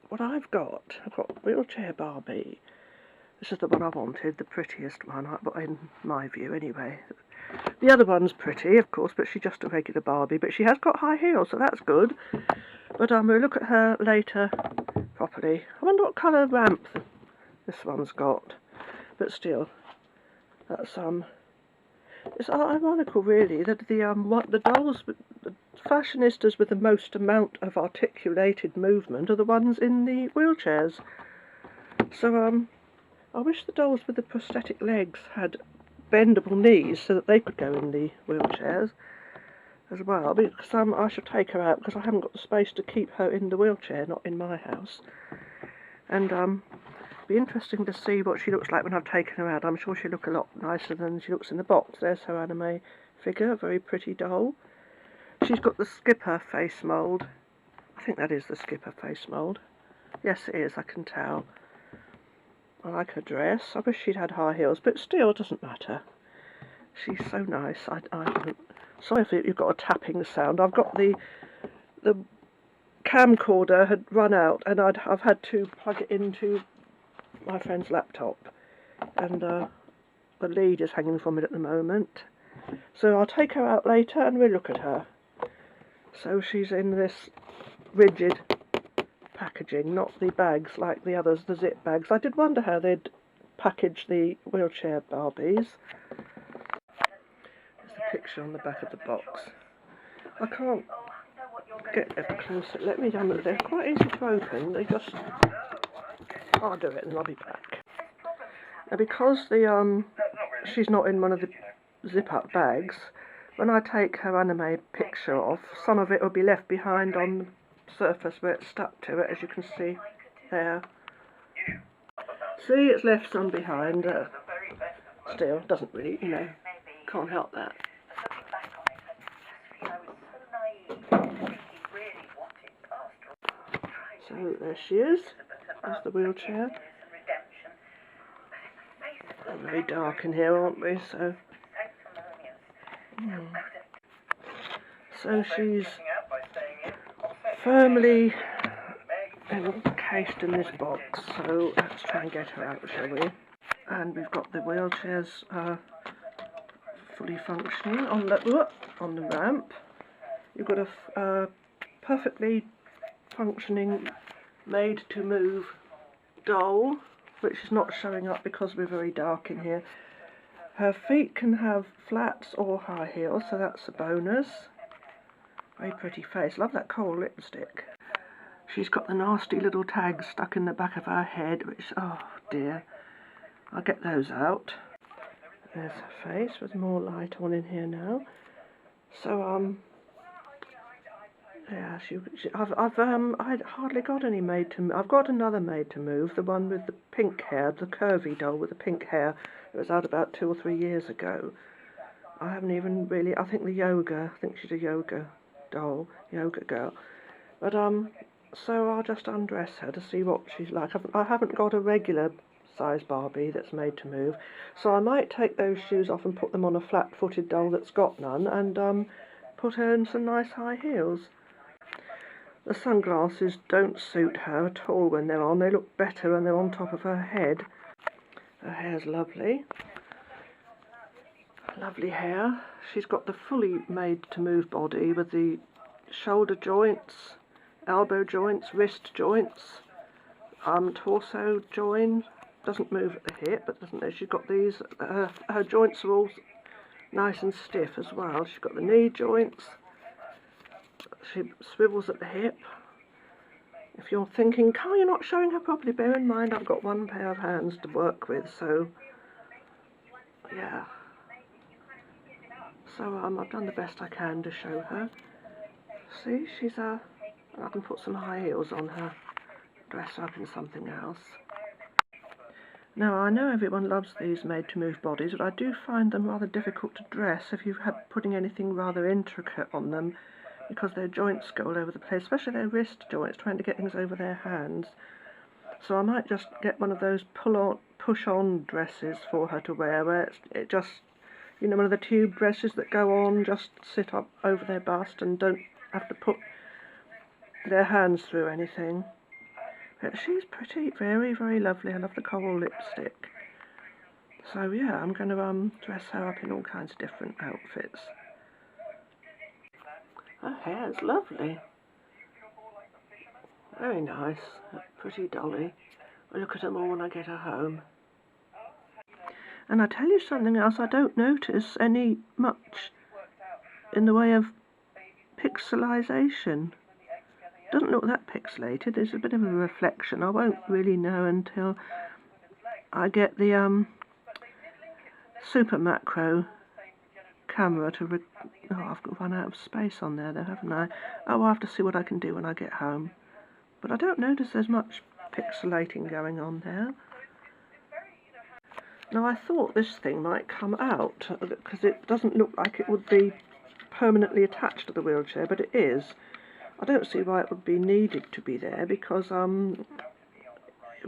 what I've got wheelchair Barbie. This is the one I wanted, the prettiest one, in my view anyway. The other one's pretty, of course, but she's just a regular Barbie. But she has got high heels, so that's good. But we'll look at her later properly. I wonder what colour ramp this one's got. But still, that's it's ironical, really, that the dolls, the fashionistas with the most amount of articulated movement are the ones in the wheelchairs. So I wish the dolls with the prosthetic legs had bendable knees so that they could go in the wheelchairs as well, because I shall take her out because I haven't got the space to keep her in the wheelchair, not in my house. And be interesting to see what she looks like when I've taken her out. I'm sure she'll look a lot nicer than she looks in the box. There's her anime figure, a very pretty doll. She's got the Skipper face mould. I think that is the Skipper face mould. Yes, it is, I can tell. I like her dress. I wish she'd had high heels, but still, it doesn't matter. She's so nice. I don't. Sorry if you've got a tapping sound. I've got the camcorder had run out, and I've had to plug it into my friend's laptop, and the lead is hanging from it at the moment. So I'll take her out later, and we'll look at her. So she's in this rigid packaging, not the bags like the others, the zip bags. I did wonder how they'd package the wheelchair Barbies. There's a picture on the back of the box. I can't get a closer. Let me down. They're quite easy to open. They just. I'll do it and I'll be back. Now, because she's not in one of the zip-up bags, when I take her anime picture off, some of it will be left behind on the surface where it's stuck to it, as you can see there. See, it's left some behind. Still, doesn't really, can't help that. So there she is. There's the wheelchair. We're very dark in here, aren't we? So she's firmly encased in this box. So let's try and get her out, shall we? And we've got the wheelchairs fully functioning on the ramp. You've got a perfectly functioning made-to-move doll, which is not showing up because we're very dark in here. Her feet can have flats or high heels, so that's a bonus. Very pretty face. Love that coral lipstick. She's got the nasty little tags stuck in the back of her head, which, oh dear. I'll get those out. There's her face with more light on in here now. So, yeah, I'd hardly got any made to move. I've got another made to move, the one with the pink hair, the curvy doll with the pink hair. It was out about 2 or 3 years ago. I haven't even really. I think she's a yoga doll, yoga girl. But so I'll just undress her to see what she's like. I haven't got a regular size Barbie that's made to move, so I might take those shoes off and put them on a flat-footed doll that's got none, and put her in some nice high heels. The sunglasses don't suit her at all when they're on. They look better when they're on top of her head. Her hair's lovely. Lovely hair. She's got the fully made-to-move body with the shoulder joints, elbow joints, wrist joints, torso join. Doesn't move at the hip, but doesn't. She's got these. Her joints are all nice and stiff as well. She's got the knee joints. She swivels at the hip. If you're thinking, Carl, you're not showing her properly, bear in mind I've got one pair of hands to work with, so yeah. So I've done the best I can to show her. See, I can put some high heels on her, dress her up in something else. Now, I know everyone loves these made-to-move bodies, but I do find them rather difficult to dress if you're putting anything rather intricate on them, because their joints go all over the place, especially their wrist joints, trying to get things over their hands. So I might just get one of those push-on dresses for her to wear, where it just, one of the tube dresses that go on, just sit up over their bust and don't have to put their hands through anything. But she's pretty, very, very lovely. I love the coral lipstick. So yeah, I'm going to dress her up in all kinds of different outfits. Her hair's lovely. Very nice. A pretty dolly. I'll look at them all when I get her home. And I tell you something else, I don't notice any much in the way of pixelization. Doesn't look that pixelated. There's a bit of a reflection. I won't really know until I get the super macro camera to oh, I've run out of space on there, haven't I? Oh, I'll have to see what I can do when I get home. But I don't notice there's much pixelating going on there. Now I thought this thing might come out because it doesn't look like it would be permanently attached to the wheelchair, but it is. I don't see why it would be needed to be there because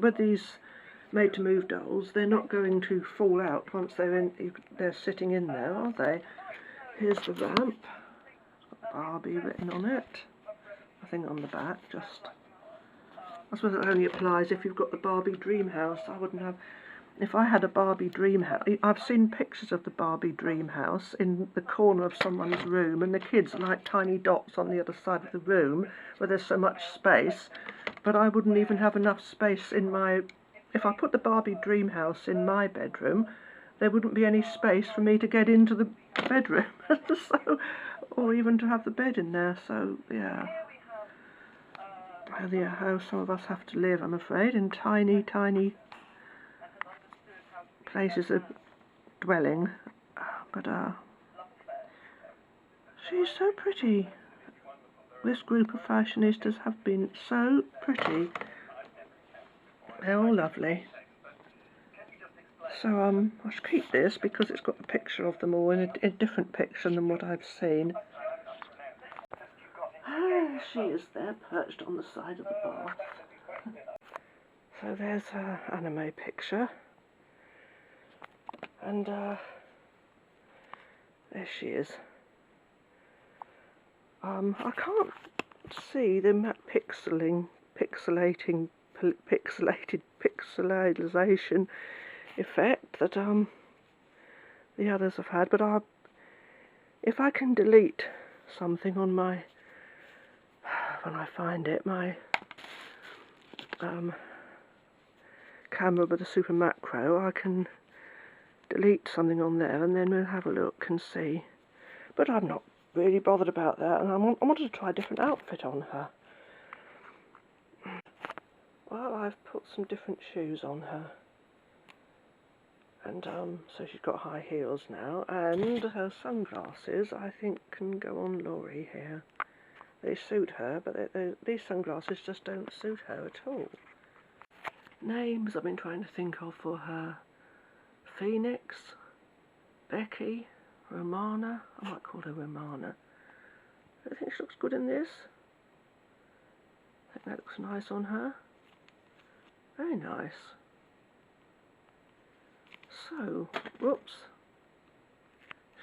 with these made-to-move dolls, they're not going to fall out once they're sitting in there, are they? Here's the ramp. Got Barbie written on it. Nothing on the back, just... I suppose it only applies if you've got the Barbie dream house. I wouldn't have... If I had a Barbie dream house... I've seen pictures of the Barbie dream house in the corner of someone's room, and the kids are like tiny dots on the other side of the room where there's so much space, but I wouldn't even have enough space in my... If I put the Barbie dream house in my bedroom, there wouldn't be any space for me to get into the bedroom, so, or even to have the bed in there, so, yeah. How some of us have to live, I'm afraid, in tiny, tiny places of dwelling. But she's so pretty. This group of fashionistas have been so pretty. They're all lovely. So I should keep this because it's got a picture of them all in a different picture than what I've seen. She is there, perched on the side of the bath. So there's her anime picture. And there she is. I can't see the pixelization effect that the others have had, but if I can delete something on my, when I find it, my camera with the super macro, I can delete something on there and then we'll have a look and see. But I'm not really bothered about that, and I wanted to try a different outfit on her. Well, I've put some different shoes on her. And so she's got high heels now, and her sunglasses I think can go on Laurie here. They suit her, but these sunglasses just don't suit her at all. Names I've been trying to think of for her: Phoenix, Becky, Romana. I might call her Romana. I think she looks good in this. I think that looks nice on her. Very nice. So, whoops,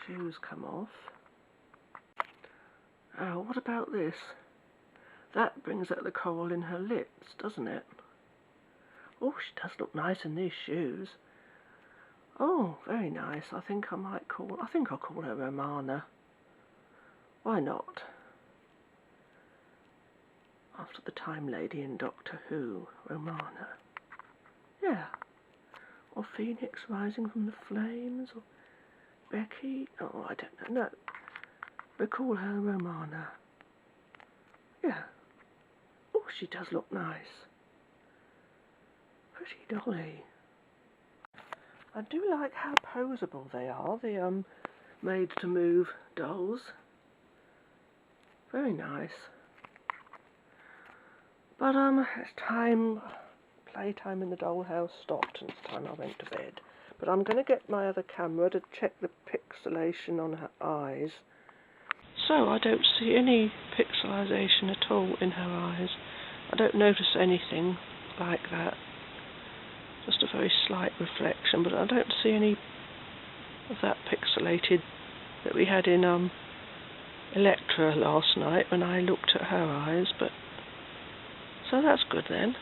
shoes come off. Oh, what about this? That brings out the coral in her lips, doesn't it? Oh, she does look nice in these shoes. Oh, very nice. I think I'll call her Romana. Why not? After the Time Lady in Doctor Who, Romana. Yeah. Or Phoenix rising from the flames, or Becky. Oh, I don't know. No. We'll call her Romana. Yeah. Oh, she does look nice. Pretty dolly. I do like how poseable they are, the made-to-move dolls. Very nice. But it's time, playtime in the dollhouse stopped, and it's time I went to bed. But I'm going to get my other camera to check the pixelation on her eyes. So I don't see any pixelization at all in her eyes. I don't notice anything like that. Just a very slight reflection, but I don't see any of that pixelated that we had in Electra last night when I looked at her eyes. But so that's good then.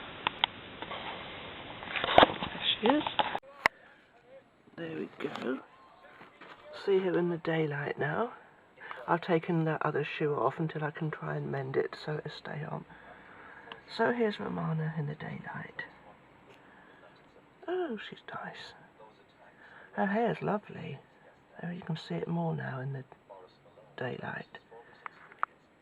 she is. There we go. See her in the daylight now. I've taken that other shoe off until I can try and mend it so it'll stay on. So here's Romana in the daylight. Oh, she's nice. Her hair's lovely. There you can see it more now in the daylight.